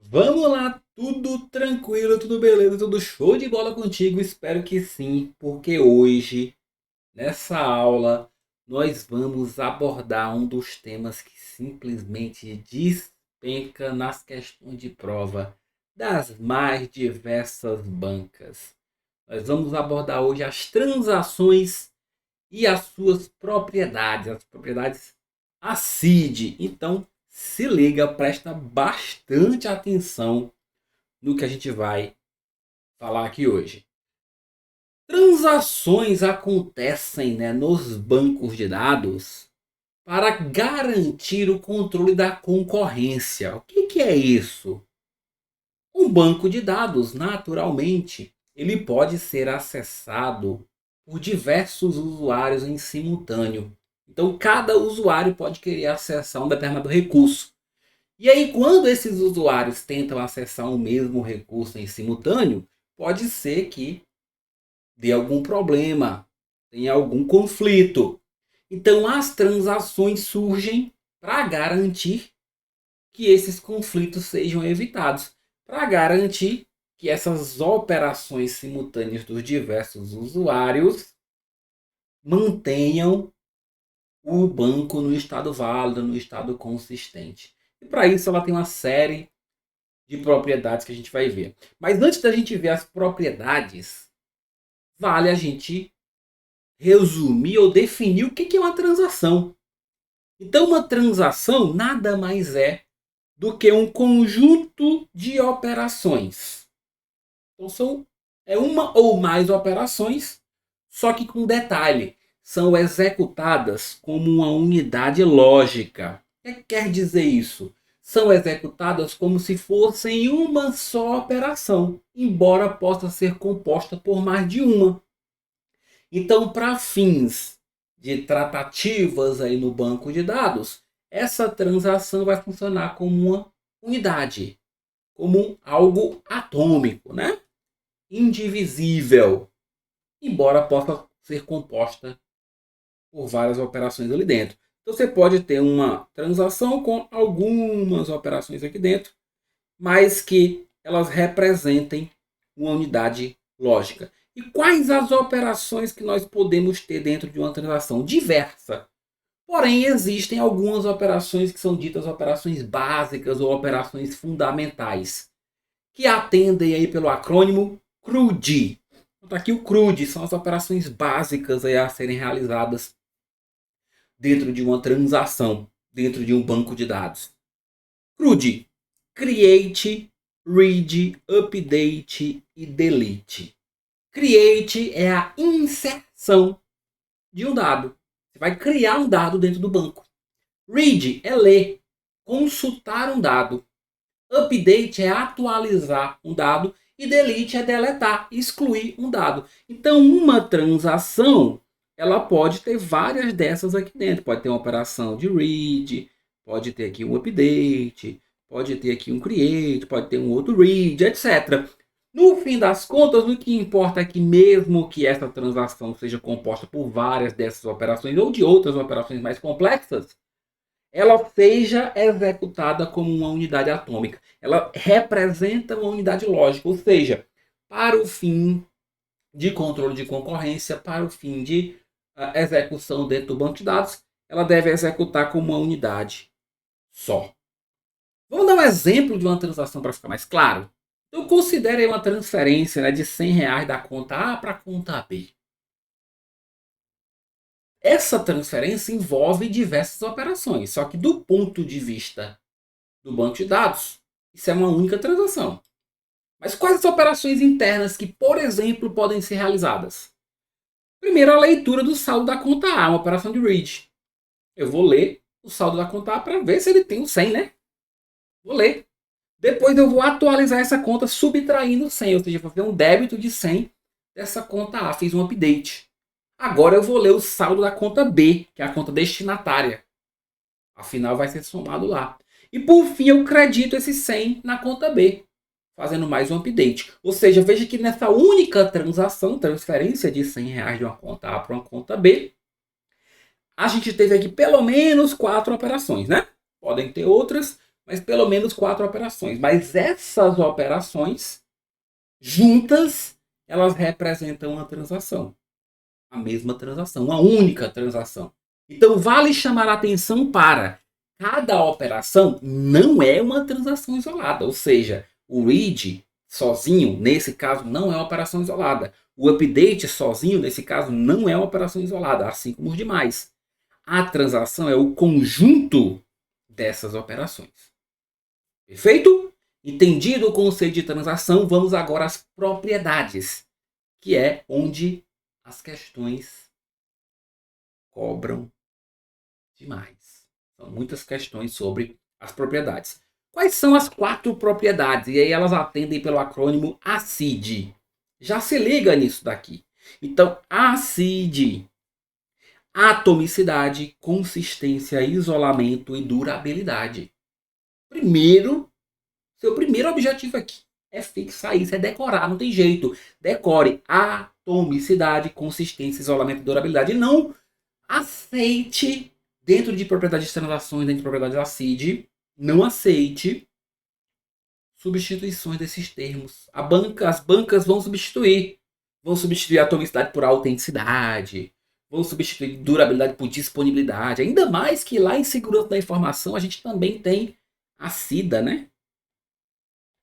Vamos lá, tudo tranquilo, tudo beleza, tudo show de bola contigo? Espero que sim, porque hoje, nessa aula, nós vamos abordar um dos temas que simplesmente despenca nas questões de prova das mais diversas bancas. Nós vamos abordar hoje as transações e as suas propriedades, as propriedades ACID. Então, se liga, presta bastante atenção no que a gente vai falar aqui hoje. Transações acontecem, nos bancos de dados para garantir o controle da concorrência. O que é isso? Um banco de dados, naturalmente, ele pode ser acessado por diversos usuários em simultâneo. Então, cada usuário pode querer acessar um determinado recurso. E aí, quando esses usuários tentam acessar o mesmo recurso em simultâneo, pode ser que dê algum problema, tenha algum conflito. Então, as transações surgem para garantir que esses conflitos sejam evitados, para garantir que essas operações simultâneas dos diversos usuários mantenham o banco no estado válido, no estado consistente. E para isso ela tem uma série de propriedades que a gente vai ver. Mas antes da gente ver as propriedades, vale a gente resumir ou definir o que é uma transação. Então, uma transação nada mais é do que um conjunto de operações. Então, é uma ou mais operações, só que com detalhe. São executadas como uma unidade lógica. O que quer dizer isso? São executadas como se fossem uma só operação, embora possa ser composta por mais de uma. Então, para fins de tratativas aí no banco de dados, essa transação vai funcionar como uma unidade, como algo atômico, indivisível, embora possa ser composta por várias operações ali dentro. Então você pode ter uma transação com algumas operações aqui dentro, mas que elas representem uma unidade lógica. E quais as operações que nós podemos ter dentro de uma transação? Diversa. Porém, existem algumas operações que são ditas operações básicas ou operações fundamentais, que atendem aí pelo acrônimo CRUD. Então, aqui o CRUD são as operações básicas aí a serem realizadas dentro de uma transação, dentro de um banco de dados. CRUD: Create, Read, Update e Delete. Create é a inserção de um dado. Você vai criar um dado dentro do banco. Read é ler, consultar um dado. Update é atualizar um dado. E delete é deletar, excluir um dado. Então, uma transação, ela pode ter várias dessas aqui dentro. Pode ter uma operação de read, pode ter aqui um update, pode ter aqui um create, pode ter um outro read, etc. No fim das contas, o que importa é que mesmo que essa transação seja composta por várias dessas operações ou de outras operações mais complexas, ela seja executada como uma unidade atômica. Ela representa uma unidade lógica, ou seja, para o fim de controle de concorrência, para o fim de execução dentro do banco de dados, ela deve executar como uma unidade só. Vamos dar um exemplo de uma transação para ficar mais claro? Então, considere uma transferência de R$ 100 da conta A para a conta B. Essa transferência envolve diversas operações, só que do ponto de vista do banco de dados, isso é uma única transação. Mas quais as operações internas que, por exemplo, podem ser realizadas? Primeiro, a leitura do saldo da conta A, uma operação de read. Eu vou ler o saldo da conta A para ver se ele tem o 100, né? Vou ler. Depois eu vou atualizar essa conta subtraindo 100, ou seja, vou fazer um débito de 100 dessa conta A, fiz um update. Agora eu vou ler o saldo da conta B, que é a conta destinatária. Afinal, vai ser somado lá. E por fim, eu credito esse 100 na conta B, fazendo mais um update. Ou seja, veja que nessa única transação, transferência de R$ 100 de uma conta A para uma conta B, a gente teve aqui pelo menos 4 operações, né? Podem ter outras, mas pelo menos 4 operações. Mas essas operações, juntas, elas representam uma transação. A mesma transação, uma única transação. Então, vale chamar a atenção para cada operação não é uma transação isolada. Ou seja, o read sozinho, nesse caso, não é uma operação isolada. O update sozinho, nesse caso, não é uma operação isolada, assim como os demais. A transação é o conjunto dessas operações. Perfeito? Entendido o conceito de transação, vamos agora às propriedades, que é onde as questões cobram demais. São muitas questões sobre as propriedades. Quais são as 4 propriedades? E aí elas atendem pelo acrônimo ACID. Já se liga nisso daqui. Então, ACID: atomicidade, consistência, isolamento e durabilidade. Seu primeiro objetivo aqui é fixar isso, é decorar, não tem jeito. Decore atomicidade, consistência, isolamento e durabilidade. E não aceite, dentro de propriedades de transações, dentro de propriedades ACID, não aceite substituições desses termos. As bancas vão substituir. Vão substituir a atomicidade por autenticidade. Vão substituir durabilidade por disponibilidade. Ainda mais que lá em segurança da informação a gente também tem a CIDA, né?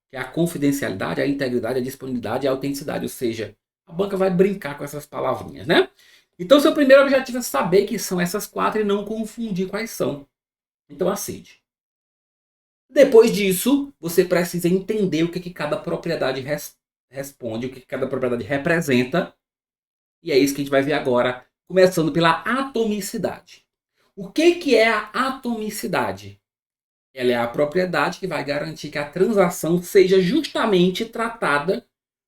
Que é a confidencialidade, a integridade, a disponibilidade e a autenticidade. Ou seja, a banca vai brincar com essas palavrinhas, né? Então, seu primeiro objetivo é saber que são essas 4 e não confundir quais são. Então, ACID. Depois disso, você precisa entender o que cada propriedade responde, o que cada propriedade representa. E é isso que a gente vai ver agora, começando pela atomicidade. O que é a atomicidade? Ela é a propriedade que vai garantir que a transação seja justamente tratada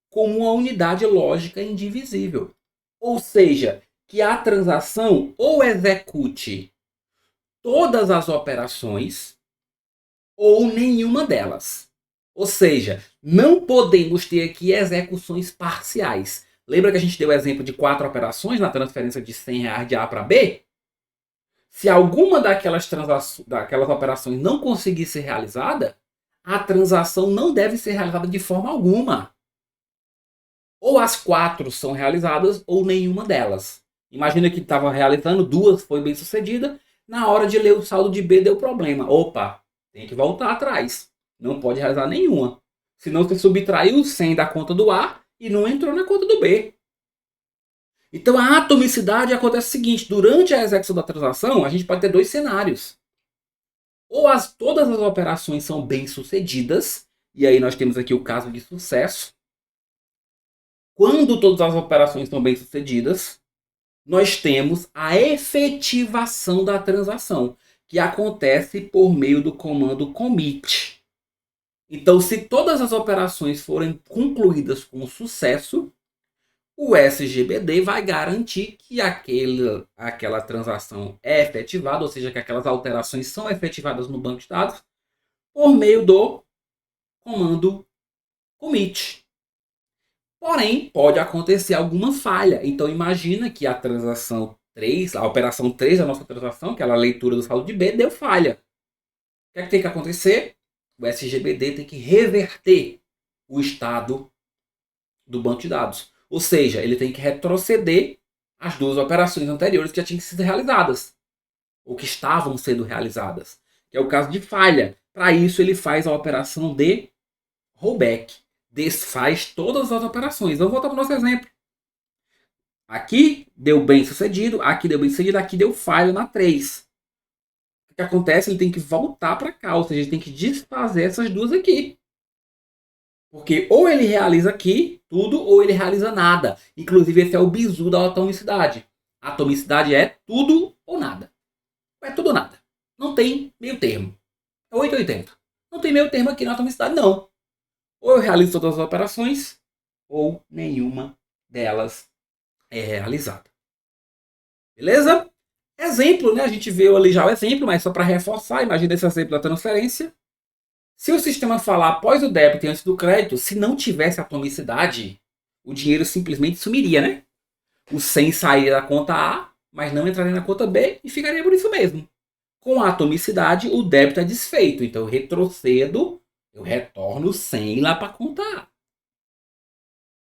como uma unidade lógica indivisível. Ou seja, que a transação ou execute todas as operações ou nenhuma delas. Ou seja, não podemos ter aqui execuções parciais. Lembra que a gente deu o exemplo de 4 operações na transferência de R$100 de A para B? Se alguma daquelas operações não conseguir ser realizada, a transação não deve ser realizada de forma alguma. Ou as 4 são realizadas ou nenhuma delas. Imagina que estava realizando, 2 foi bem sucedida, na hora de ler o saldo de B deu problema. Opa, tem que voltar atrás. Não pode realizar nenhuma. Senão você subtraiu 100 da conta do A e não entrou na conta do B. Então a atomicidade acontece o seguinte: durante a execução da transação, a gente pode ter 2 cenários. Ou todas as operações são bem sucedidas, e aí nós temos aqui o caso de sucesso. Quando todas as operações estão bem sucedidas, nós temos a efetivação da transação, que acontece por meio do comando commit. Então, se todas as operações forem concluídas com sucesso, o SGBD vai garantir que aquela transação é efetivada, ou seja, que aquelas alterações são efetivadas no banco de dados por meio do comando commit. Porém, pode acontecer alguma falha. Então, imagina que a transação 3, a operação 3 da nossa transação, aquela leitura do saldo de B, deu falha. O que é que tem que acontecer? O SGBD tem que reverter o estado do banco de dados. Ou seja, ele tem que retroceder as 2 operações anteriores que já tinham sido realizadas. Ou que estavam sendo realizadas. Que é o caso de falha. Para isso, ele faz a operação de rollback. Desfaz todas as operações. Vamos voltar para o nosso exemplo. Aqui deu bem sucedido, aqui deu bem sucedido, aqui deu falha na 3. O que acontece? Ele tem que voltar para cá, ou seja, ele tem que desfazer essas 2 aqui. Porque ou ele realiza aqui tudo, ou ele realiza nada. Inclusive, esse é o bizu da atomicidade. A atomicidade é tudo ou nada. É tudo ou nada. Não tem meio termo. É 880. Não tem meio termo aqui na atomicidade, não. Ou eu realizo todas as operações, ou nenhuma delas é realizada. Beleza? Exemplo, né? A gente viu ali já o exemplo, mas só para reforçar, imagina esse exemplo da transferência. Se o sistema falar após o débito e antes do crédito, se não tivesse atomicidade, o dinheiro simplesmente sumiria, né? O 100 sairia da conta A, mas não entraria na conta B e ficaria por isso mesmo. Com a atomicidade, o débito é desfeito. Então, eu retrocedo, eu retorno 100 lá para a conta A.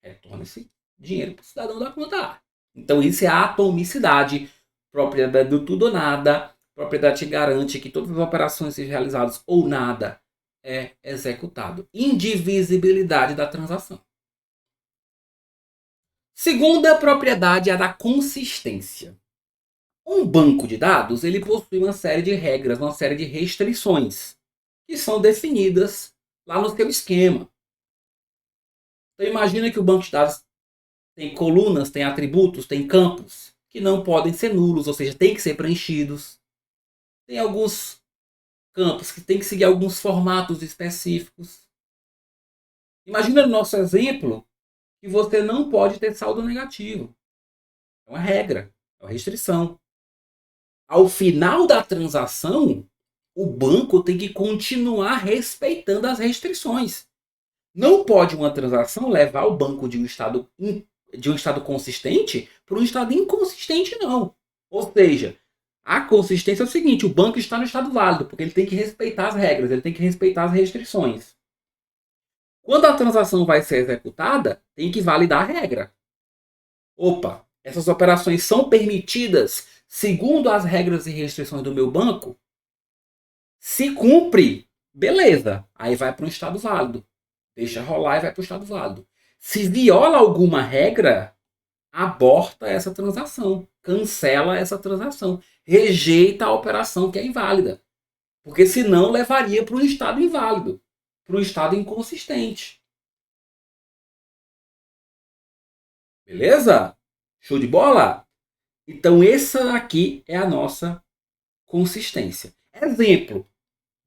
Retorno esse dinheiro para o cidadão da conta A. Então, isso é a atomicidade. Propriedade do tudo ou nada. Propriedade que garante que todas as operações sejam realizadas ou nada é executado. Indivisibilidade da transação. Segunda propriedade é a da consistência. Um banco de dados ele possui uma série de regras, uma série de restrições que são definidas lá no seu esquema. Então imagina que o banco de dados tem colunas, tem atributos, tem campos que não podem ser nulos, ou seja, tem que ser preenchidos. Tem alguns campos que tem que seguir alguns formatos específicos. Imagina no nosso exemplo que você não pode ter saldo negativo. É uma regra, é uma restrição. Ao final da transação, o banco tem que continuar respeitando as restrições. Não pode uma transação levar o banco de um estado consistente para um estado inconsistente, não. Ou seja, a consistência é o seguinte: o banco está no estado válido, porque ele tem que respeitar as regras, ele tem que respeitar as restrições. Quando a transação vai ser executada, tem que validar a regra. Opa, essas operações são permitidas segundo as regras e restrições do meu banco? Se cumpre, beleza. Aí vai para um estado válido. Deixa rolar e vai para o estado válido. Se viola alguma regra, aborta essa transação. Cancela essa transação. Rejeita a operação que é inválida. Porque senão levaria para um estado inválido. Para um estado inconsistente. Beleza? Show de bola? Então essa aqui é a nossa consistência. Exemplo.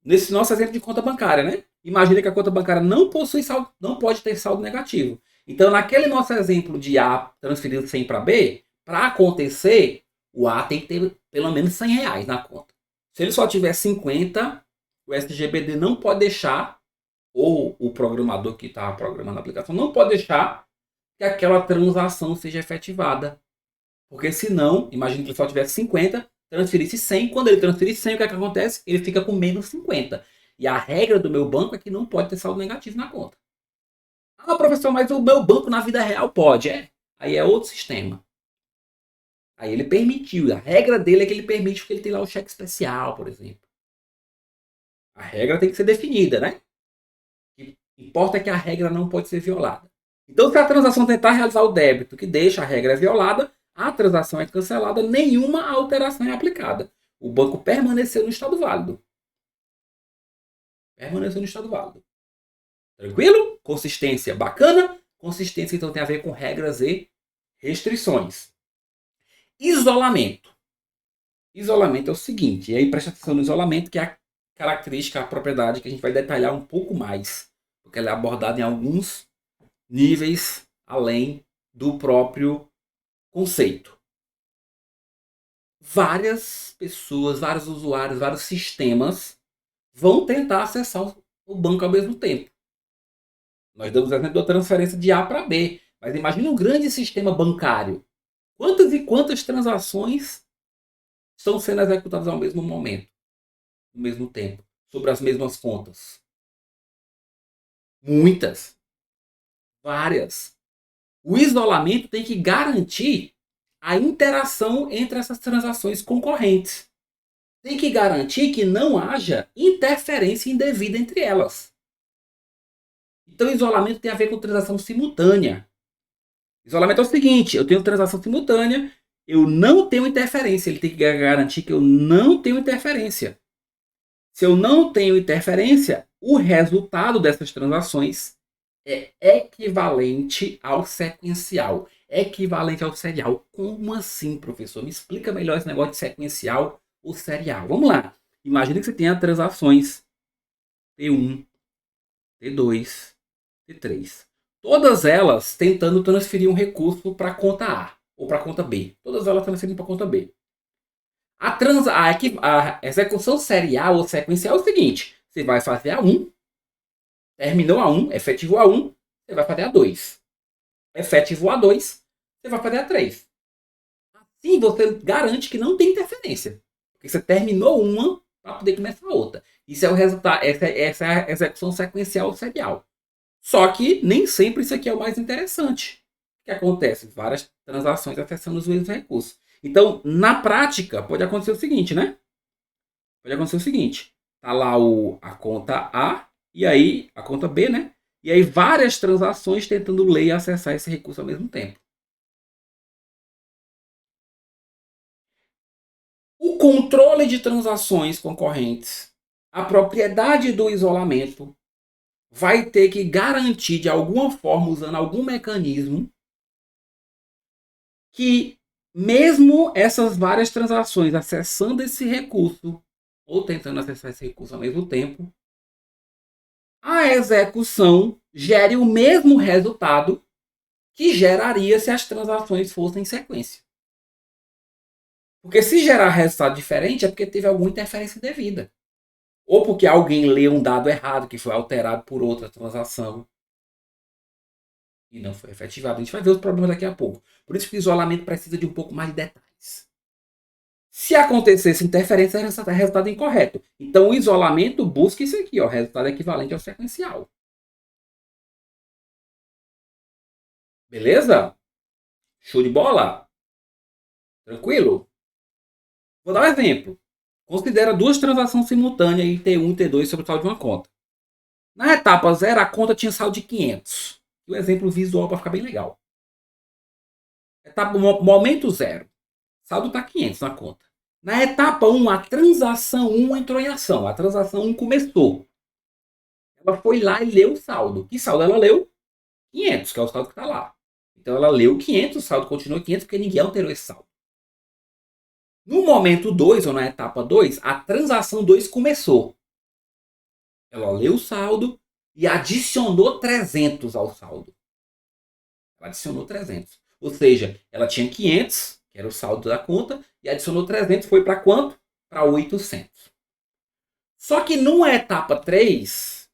Nesse nosso exemplo de conta bancária, né? Imagina que a conta bancária não possui saldo, não pode ter saldo negativo. Então, naquele nosso exemplo de A transferindo 100 para B, para acontecer, o A tem que ter pelo menos 100 reais na conta. Se ele só tiver 50, o SGBD não pode deixar, ou o programador que está programando a aplicação, não pode deixar que aquela transação seja efetivada. Porque senão, imagina que ele só tivesse 50, transferisse 100. Quando ele transferir 100, o que é que acontece? Ele fica com menos 50. E a regra do meu banco é que não pode ter saldo negativo na conta. Ah, professor, mas o meu banco na vida real pode. Aí é outro sistema. Aí ele permitiu. A regra dele é que ele permite que ele tenha lá o cheque especial, por exemplo. A regra tem que ser definida, né? O que importa é que a regra não pode ser violada. Então, se a transação tentar realizar o débito que deixa a regra violada, a transação é cancelada, nenhuma alteração é aplicada. O banco permaneceu no estado válido. Permaneceu no estado válido. Tranquilo? Consistência bacana. Consistência, então, tem a ver com regras e restrições. Isolamento. Isolamento é o seguinte, e aí presta atenção no isolamento, que é a característica, a propriedade que a gente vai detalhar um pouco mais, porque ela é abordada em alguns níveis além do próprio conceito. Várias pessoas, vários usuários, vários sistemas vão tentar acessar o banco ao mesmo tempo. Nós damos o exemplo da transferência de A para B, mas imagine um grande sistema bancário. Quantas e quantas transações estão sendo executadas ao mesmo momento, no mesmo tempo, sobre as mesmas contas? Muitas. Várias. O isolamento tem que garantir a interação entre essas transações concorrentes. Tem que garantir que não haja interferência indevida entre elas. Então, isolamento tem a ver com transação simultânea. Isolamento é o seguinte: eu tenho transação simultânea, eu não tenho interferência. Ele tem que garantir que eu não tenho interferência. Se eu não tenho interferência, o resultado dessas transações é equivalente ao sequencial. Equivalente ao serial. Como assim, professor? Me explica melhor esse negócio de sequencial ou serial. Vamos lá. Imagina que você tenha transações T1, T2, T3. Todas elas tentando transferir um recurso para a conta A ou para a conta B. Todas elas transferindo para a conta B. A execução serial ou sequencial é o seguinte: você vai fazer A1, terminou A1, efetivou A1, você vai fazer A2. Efetivou A2, você vai fazer A3. Assim você garante que não tem interferência. Porque você terminou uma para poder começar outra. Isso é o resultado, essa é a execução sequencial ou serial. Só que nem sempre isso aqui é o mais interessante. O que acontece? Várias transações acessando os mesmos recursos. Então, na prática, pode acontecer o seguinte, né? Pode acontecer o seguinte. Tá lá a conta A e aí a conta B, né? E aí várias transações tentando ler e acessar esse recurso ao mesmo tempo. O controle de transações concorrentes, a propriedade do isolamento, vai ter que garantir de alguma forma, usando algum mecanismo, que mesmo essas várias transações acessando esse recurso ou tentando acessar esse recurso ao mesmo tempo, a execução gere o mesmo resultado que geraria se as transações fossem em sequência. Porque se gerar resultado diferente é porque teve alguma interferência devida. Ou porque alguém leu um dado errado que foi alterado por outra transação e não foi efetivado. A gente vai ver os problemas daqui a pouco. Por isso que o isolamento precisa de um pouco mais de detalhes. Se acontecesse interferência, é resultado incorreto. Então o isolamento busca isso aqui, ó, resultado equivalente ao sequencial. Beleza? Show de bola? Tranquilo? Vou dar um exemplo. Considera duas transações simultâneas em T1 e T2 sobre o saldo de uma conta. Na etapa 0, a conta tinha saldo de 500. Um exemplo visual para ficar bem legal. Etapa momento 0. Saldo está 500 na conta. Na etapa 1, a transação 1 entrou em ação. A transação 1 começou. Ela foi lá e leu o saldo. Que saldo ela leu? 500, que é o saldo que está lá. Então ela leu 500, o saldo continua 500 porque ninguém alterou esse saldo. No momento 2, ou na etapa 2, a transação 2 começou. Ela leu o saldo e adicionou 300 ao saldo. Ela adicionou 300. Ou seja, ela tinha 500, que era o saldo da conta, e adicionou 300, foi para quanto? Para 800. Só que numa etapa 3,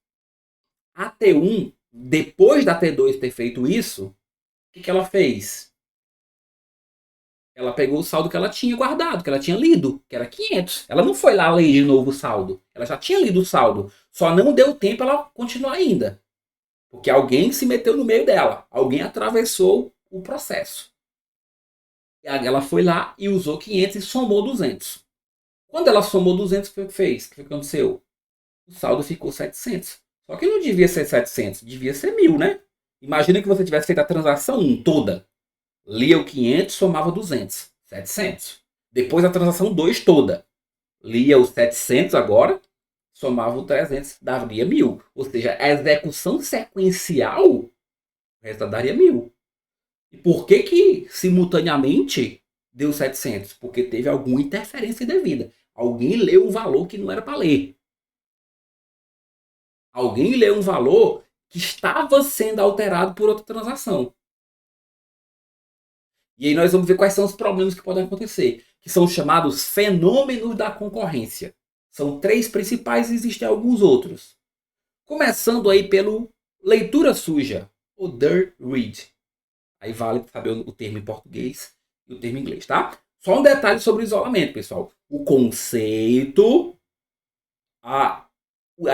a T1, depois da T2 ter feito isso, o que ela fez? Ela pegou o saldo que ela tinha guardado, que ela tinha lido, que era 500. Ela não foi lá ler de novo o saldo. Ela já tinha lido o saldo. Só não deu tempo ela continuar ainda. Porque alguém se meteu no meio dela. Alguém atravessou o processo. Ela foi lá e usou 500 e somou 200. Quando ela somou 200, o que fez? O que aconteceu? O saldo ficou 700. Só que não devia ser 700, devia ser 1000, né? Imagina que você tivesse feito a transação 1 toda. Lia o 500, somava 200. 700. Depois a transação 2 toda. Lia os 700 agora, somava o 300, daria 1000. Ou seja, a execução sequencial, o resultado daria 1000. E por que simultaneamente deu 700? Porque teve alguma interferência devida. Alguém leu um valor que não era para ler. Alguém leu um valor que estava sendo alterado por outra transação. E aí nós vamos ver quais são os problemas que podem acontecer, que são os chamados fenômenos da concorrência. São 3 principais e existem alguns outros. Começando aí pelo leitura suja, o dirt read. Aí vale saber o termo em português e o termo em inglês, tá? Só um detalhe sobre o isolamento, pessoal. O conceito, a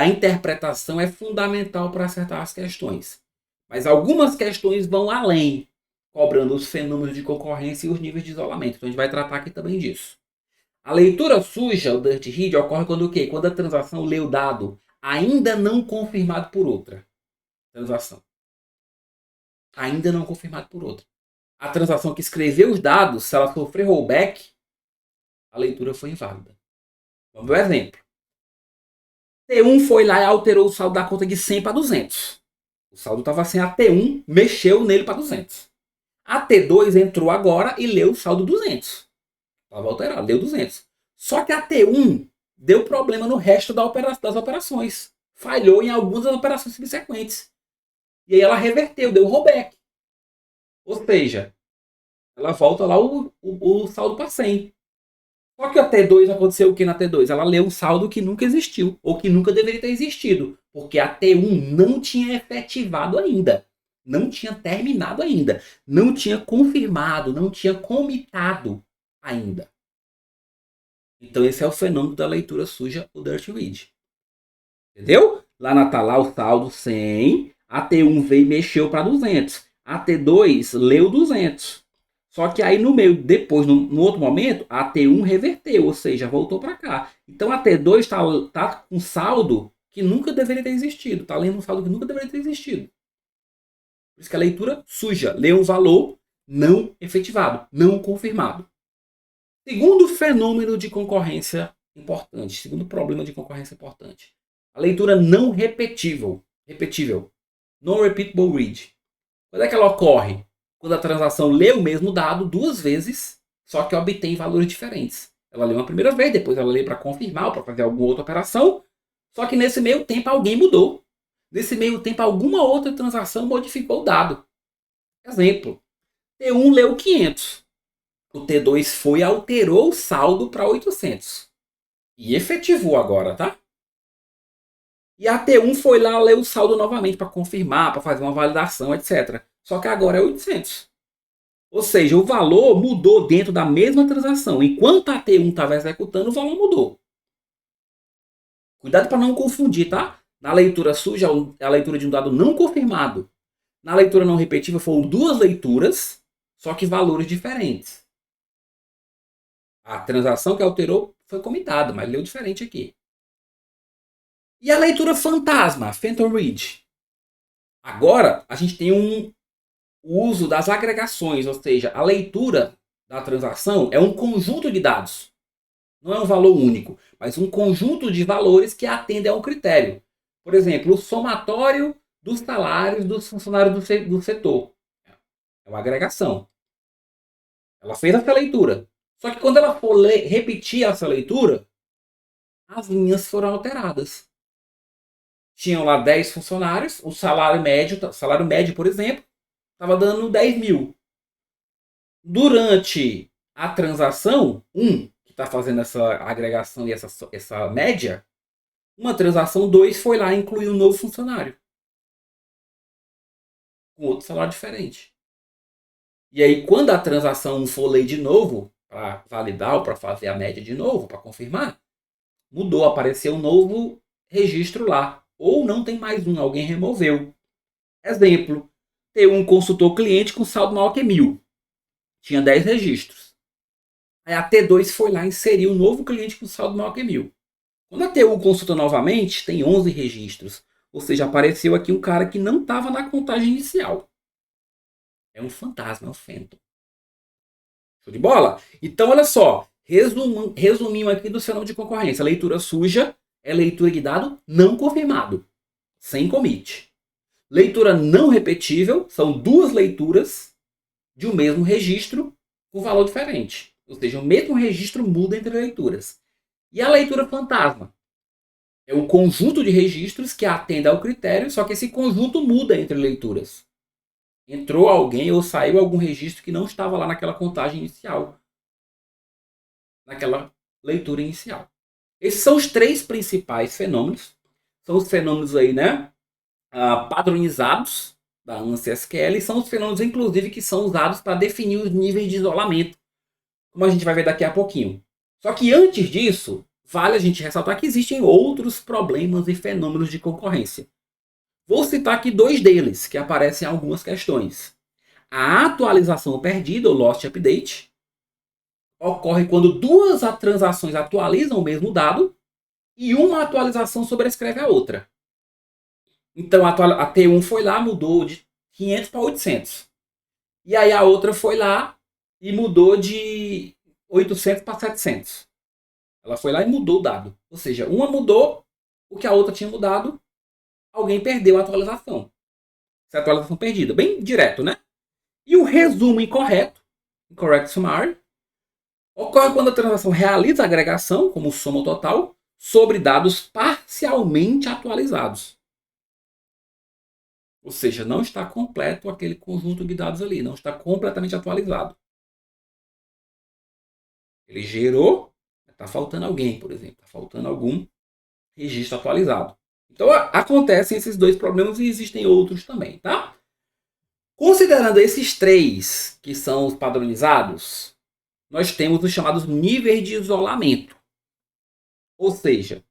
interpretação é fundamental para acertar as questões. Mas algumas questões vão além, cobrando os fenômenos de concorrência e os níveis de isolamento. Então a gente vai tratar aqui também disso. A leitura suja, o dirt read, ocorre quando o quê? Quando a transação lê o dado ainda não confirmado por outra transação. Ainda não confirmado por outra. A transação que escreveu os dados, se ela sofrer rollback, a leitura foi inválida. Vamos ver o exemplo. T1 foi lá e alterou o saldo da conta de 100 para 200. O saldo estava sem a T1, mexeu nele para 200. A T2 entrou agora e leu o saldo 200. Estava alterado, leu 200. Só que a T1 deu problema no resto das operações. Falhou em algumas das operações subsequentes. E aí ela reverteu, deu um rollback. Ou seja, ela volta lá o saldo para 100. Só que a T2 aconteceu o que na T2? Ela leu um saldo que nunca existiu, ou que nunca deveria ter existido, porque a T1 não tinha efetivado ainda, não tinha terminado ainda, não tinha confirmado, não tinha comitado ainda. Então esse é o fenômeno da leitura suja, o dirty read. Entendeu? Lá tá lá o saldo 100, a T1 veio e mexeu para 200. A T2 leu 200. Só que aí no meio, depois, no outro momento, a T1 reverteu, ou seja, voltou para cá. Então a T2 tá com saldo que nunca deveria ter existido. Está lendo um saldo que nunca deveria ter existido. Por isso que a leitura suja lê um valor não efetivado, não confirmado. Segundo fenômeno de concorrência importante, segundo problema de concorrência importante, a leitura não repetível, non-repeatable read. Quando é que ela ocorre? Quando a transação lê o mesmo dado duas vezes, só que obtém valores diferentes. Ela lê uma primeira vez, depois ela lê para confirmar ou para fazer alguma outra operação, só que nesse meio tempo alguém mudou. Nesse meio tempo alguma outra transação modificou o dado. Exemplo, T1 leu 500. O T2 foi e alterou o saldo para 800. E efetivou agora, tá? E a T1 foi lá ler o saldo novamente para confirmar, para fazer uma validação, etc. Só que agora é 800. Ou seja, o valor mudou dentro da mesma transação. Enquanto a T1 estava executando, o valor mudou. Cuidado para não confundir, tá? Na leitura suja, a leitura de um dado não confirmado. Na leitura não repetível, foram duas leituras, só que valores diferentes. A transação que alterou foi comitada, mas leu diferente aqui. E a leitura fantasma, phantom read. Agora, a gente tem o uso das agregações, ou seja, a leitura da transação é um conjunto de dados. Não é um valor único, mas um conjunto de valores que atendem a um critério. Por exemplo, o somatório dos salários dos funcionários do setor. É uma agregação. Ela fez essa leitura. Só que quando ela for repetir essa leitura, as linhas foram alteradas. Tinham lá 10 funcionários, o salário médio, por exemplo, estava dando 10 mil. Durante a transação, que está fazendo essa agregação e essa média, uma transação 2 foi lá e incluiu um novo funcionário. Com outro salário diferente. E aí, quando a transação 1 for ler de novo, para validar ou para fazer a média de novo, para confirmar, mudou, apareceu um novo registro lá. Ou não tem mais um, alguém removeu. Exemplo, T1 consultou cliente com saldo maior que 1000. Tinha 10 registros. Aí a T2 foi lá e inseriu um novo cliente com saldo maior que 1000. Quando a T1 consulta novamente, tem 11 registros. Ou seja, apareceu aqui um cara que não estava na contagem inicial. É um fantasma, é um phantom. Show de bola? Então, olha só. Resuminho aqui do fenômeno de concorrência. A leitura suja é leitura de dado não confirmado, sem commit. Leitura não repetível são duas leituras de um mesmo registro com valor diferente. Ou seja, o mesmo registro muda entre leituras. E a leitura fantasma é um conjunto de registros que atende ao critério, só que esse conjunto muda entre leituras. Entrou alguém ou saiu algum registro que não estava lá naquela contagem inicial. Naquela leitura inicial. Esses são os três principais fenômenos. São os fenômenos aí, né? Padronizados da ANSI SQL. E são os fenômenos, inclusive, que são usados para definir os níveis de isolamento. Como a gente vai ver daqui a pouquinho. Só que antes disso, vale a gente ressaltar que existem outros problemas e fenômenos de concorrência. Vou citar aqui dois deles, que aparecem em algumas questões. A atualização perdida, ou lost update, ocorre quando duas transações atualizam o mesmo dado e uma atualização sobrescreve a outra. Então a T1 foi lá, mudou de 500 para 800. E aí a outra foi lá e mudou de 800 para 700. Ela foi lá e mudou o dado. Ou seja, uma mudou o que a outra tinha mudado, alguém perdeu a atualização. Essa é a atualização perdida. Bem direto, né? E o resumo incorreto, incorrect summary, ocorre quando a transação realiza a agregação, como soma total, sobre dados parcialmente atualizados. Ou seja, não está completo aquele conjunto de dados ali, não está completamente atualizado. Ele gerou, está faltando alguém, por exemplo, está faltando algum registro atualizado. Então acontecem esses dois problemas e existem outros também, tá? Considerando esses três que são os padronizados, nós temos os chamados níveis de isolamento. Ou seja,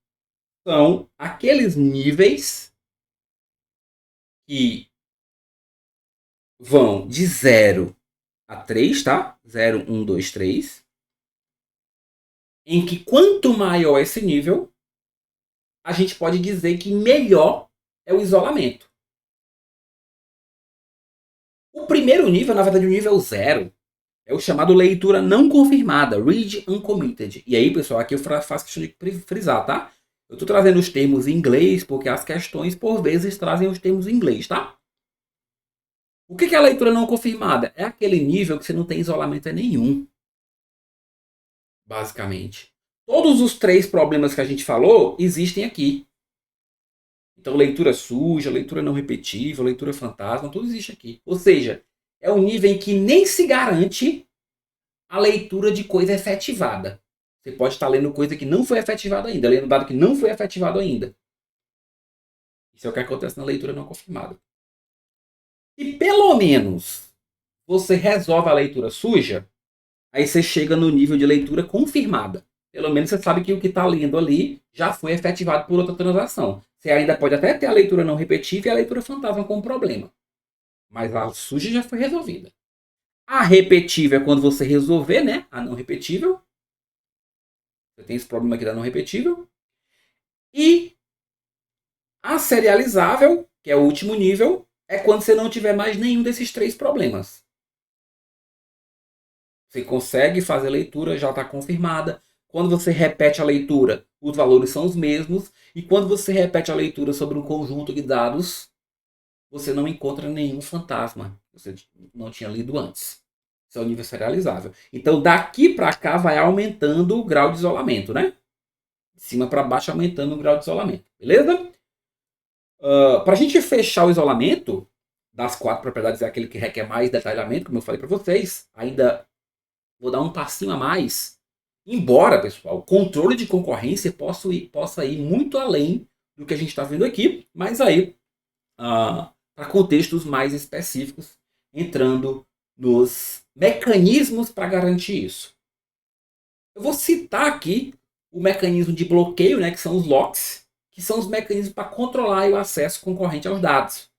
são aqueles níveis que vão de 0 a 3, tá? 0, 1, 2, 3. Em que quanto maior esse nível, a gente pode dizer que melhor é o isolamento. O primeiro nível, na verdade, o nível 0, é o chamado leitura não confirmada, read uncommitted. E aí, pessoal, aqui eu faço questão de frisar, tá? Eu estou trazendo os termos em inglês, porque as questões, por vezes, trazem os termos em inglês, tá? O que é a leitura não confirmada? É aquele nível que você não tem isolamento nenhum, basicamente. Todos os 3 problemas que a gente falou existem aqui. Então, leitura suja, leitura não repetível, leitura fantasma, tudo existe aqui. Ou seja, é um nível em que nem se garante a leitura de coisa efetivada. Você pode estar lendo coisa que não foi efetivada ainda, lendo dado que não foi efetivado ainda. Isso é o que acontece na leitura não confirmada. E pelo menos você resolve a leitura suja, aí você chega no nível de leitura confirmada. Pelo menos você sabe que o que está lendo ali já foi efetivado por outra transação. Você ainda pode até ter a leitura não repetível e a leitura fantasma como problema. Mas a suja já foi resolvida. A repetível é quando você resolver, né? A não repetível. Você tem esse problema aqui da não repetível. E a serializável, que é o último nível, é quando você não tiver mais nenhum desses 3 problemas. Você consegue fazer a leitura, já está confirmada. Quando você repete a leitura, os valores são os mesmos. E quando você repete a leitura sobre um conjunto de dados, você não encontra nenhum fantasma que você não tinha lido antes. Isso é o nível serializável. Então, daqui para cá, vai aumentando o grau de isolamento, né? De cima para baixo, aumentando o grau de isolamento. Beleza? Para a gente fechar o isolamento, das 4 propriedades, é aquele que requer mais detalhamento, como eu falei para vocês. Ainda vou dar um passinho a mais. Embora, pessoal, o controle de concorrência possa ir muito além do que a gente está vendo aqui, mas aí, para contextos mais específicos, entrando nos mecanismos para garantir isso. Eu vou citar aqui o mecanismo de bloqueio, né, que são os locks, que são os mecanismos para controlar o acesso concorrente aos dados.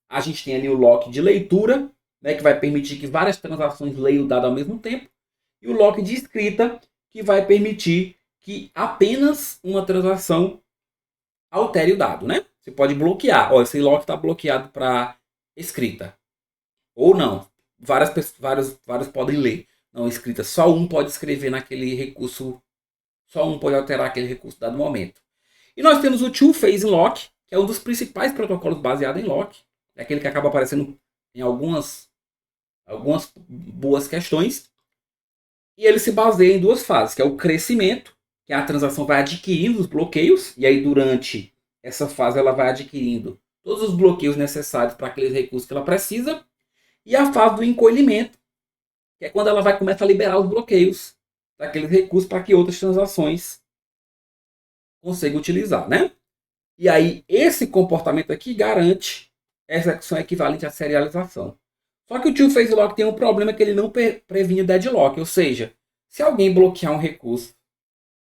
A gente tem ali o lock de leitura, né, que vai permitir que várias transações leiam o dado ao mesmo tempo, e o lock de escrita, que vai permitir que apenas uma transação altere o dado, né? Você pode bloquear. Ó, esse lock está bloqueado para escrita. Ou não. Vários podem ler. Não, escrita. Só um pode escrever naquele recurso. Só um pode alterar aquele recurso dado momento. E nós temos o Two-Phase Lock, que é um dos principais protocolos baseados em lock. É aquele que acaba aparecendo em algumas boas questões. E ele se baseia em 2 fases, que é o crescimento, que a transação vai adquirindo os bloqueios, e aí durante essa fase ela vai adquirindo todos os bloqueios necessários para aqueles recursos que ela precisa, e a fase do encolhimento, que é quando ela vai começar a liberar os bloqueios daqueles recursos para que outras transações consigam utilizar, né? E aí esse comportamento aqui garante execução equivalente à serialização. Só que o Two-Phase Lock tem um problema que ele não previne deadlock, ou seja, se alguém bloquear um recurso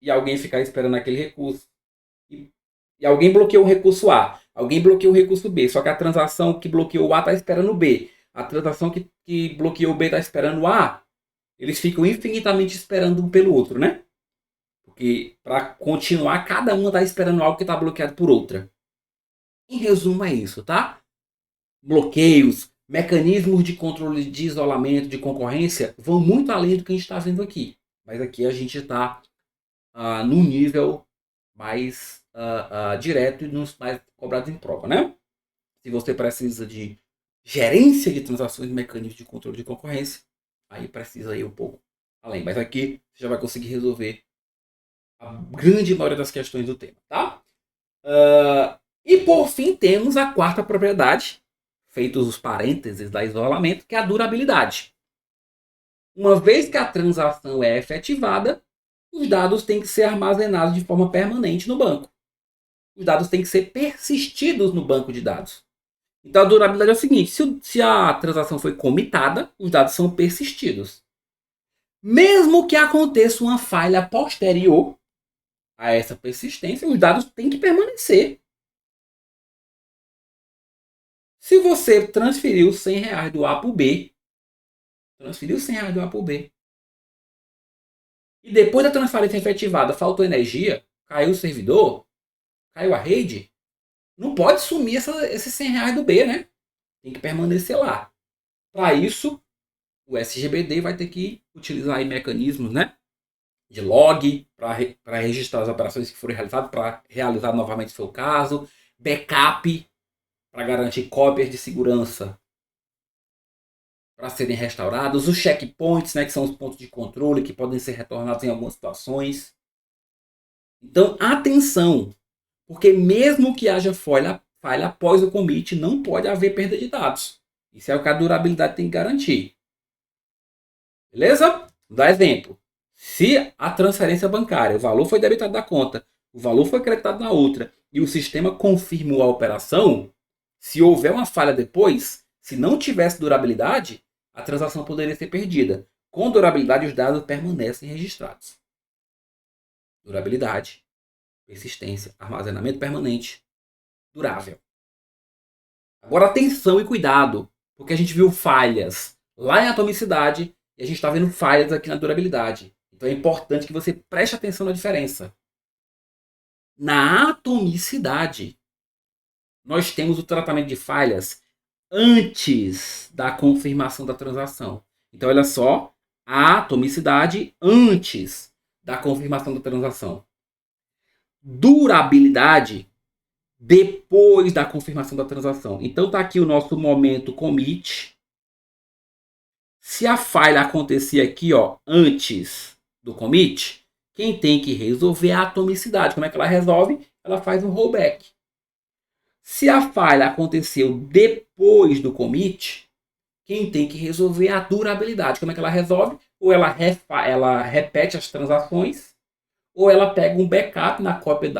e alguém ficar esperando aquele recurso, e alguém bloqueou o recurso A, alguém bloqueou o recurso B, só que a transação que bloqueou o A está esperando o B, a transação que bloqueou o B está esperando o A, eles ficam infinitamente esperando um pelo outro, né? Porque para continuar, cada uma está esperando algo que está bloqueado por outra. Em resumo, é isso, tá? Bloqueios, mecanismos de controle de isolamento, de concorrência, vão muito além do que a gente está vendo aqui. Mas aqui a gente está num nível mais direto e nos mais cobrados em prova, né? Se você precisa de gerência de transações e mecanismos de controle de concorrência, aí precisa ir um pouco além. Mas aqui você já vai conseguir resolver a grande maioria das questões do tema, tá? E por fim temos a 4ª propriedade, feitos os parênteses da isolamento, que é a durabilidade. Uma vez que a transação é efetivada, os dados têm que ser armazenados de forma permanente no banco. Os dados têm que ser persistidos no banco de dados. Então a durabilidade é o seguinte, se a transação foi comitada, os dados são persistidos. Mesmo que aconteça uma falha posterior, a essa persistência, os dados têm que permanecer. Se você transferiu R$ 100 do A para o B, transferiu R$ 100 do A para o B, e depois da transferência efetivada faltou energia, caiu o servidor, caiu a rede, não pode sumir esses R$ 100 do B, né? Tem que permanecer lá. Para isso, o SGBD vai ter que utilizar aí mecanismos, né, de log para registrar as operações que foram realizadas, para realizar novamente se for o caso, backup para garantir cópias de segurança para serem restaurados, os checkpoints, né, que são os pontos de controle que podem ser retornados em algumas situações. Então, atenção, porque mesmo que haja falha após o commit, não pode haver perda de dados. Isso é o que a durabilidade tem que garantir. Beleza? Vou dar exemplo. Se a transferência bancária, o valor foi debitado da conta, o valor foi creditado na outra e o sistema confirmou a operação, se houver uma falha depois, se não tivesse durabilidade, a transação poderia ser perdida. Com durabilidade, os dados permanecem registrados. Durabilidade, persistência, armazenamento permanente, durável. Agora atenção e cuidado, porque a gente viu falhas lá em atomicidade e a gente está vendo falhas aqui na durabilidade. Então é importante que você preste atenção na diferença. Na atomicidade, nós temos o tratamento de falhas antes da confirmação da transação. Então, olha só, a atomicidade antes da confirmação da transação. Durabilidade depois da confirmação da transação. Então, está aqui o nosso momento commit. Se a falha acontecer aqui, ó, antes do commit, quem tem que resolver é a atomicidade. Como é que ela resolve? Ela faz um rollback. Se a falha aconteceu depois do commit, quem tem que resolver é a durabilidade. Como é que ela resolve? Ou ela repete as transações, ou ela pega um backup na cópia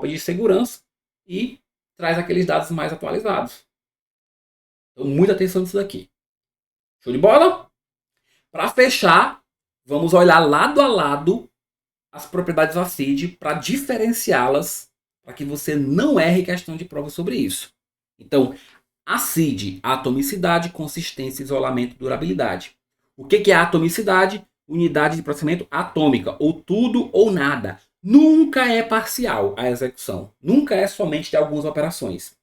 de segurança e traz aqueles dados mais atualizados. Então, muita atenção nisso daqui. Show de bola? Para fechar, vamos olhar lado a lado as propriedades ACID para diferenciá-las, para que você não erre questão de prova sobre isso. Então, ACID, atomicidade, consistência, isolamento, durabilidade. O que é atomicidade? Unidade de processamento atômica, ou tudo ou nada. Nunca é parcial a execução, nunca é somente de algumas operações.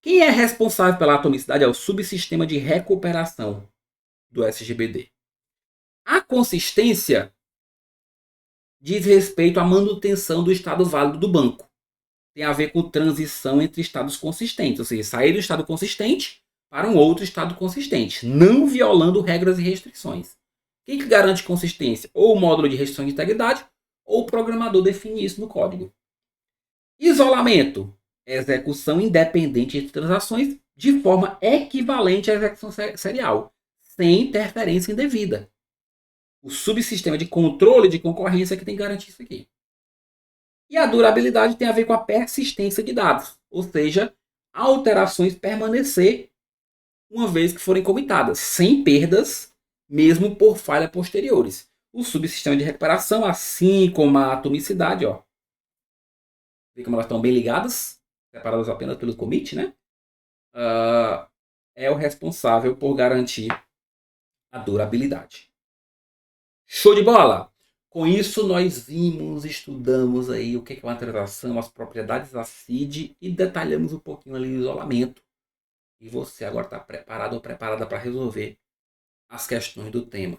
Quem é responsável pela atomicidade é o subsistema de recuperação do SGBD. A consistência diz respeito à manutenção do estado válido do banco. Tem a ver com transição entre estados consistentes, ou seja, sair do estado consistente para um outro estado consistente, não violando regras e restrições. Quem que garante consistência? Ou o módulo de restrição de integridade, ou o programador define isso no código. Isolamento. Execução independente de transações de forma equivalente à execução serial, sem interferência indevida. O subsistema de controle de concorrência que tem que garantir isso aqui. E a durabilidade tem a ver com a persistência de dados, ou seja, alterações permanecer uma vez que forem comitadas, sem perdas, mesmo por falhas posteriores. O subsistema de recuperação, assim como a atomicidade, ó, vê como elas estão bem ligadas, separadas apenas pelo commit, né? É o responsável por garantir a durabilidade. Show de bola! Com isso, nós estudamos aí o que é uma transação, as propriedades ACID e detalhamos um pouquinho ali o isolamento. E você agora está preparado ou preparada para resolver as questões do tema.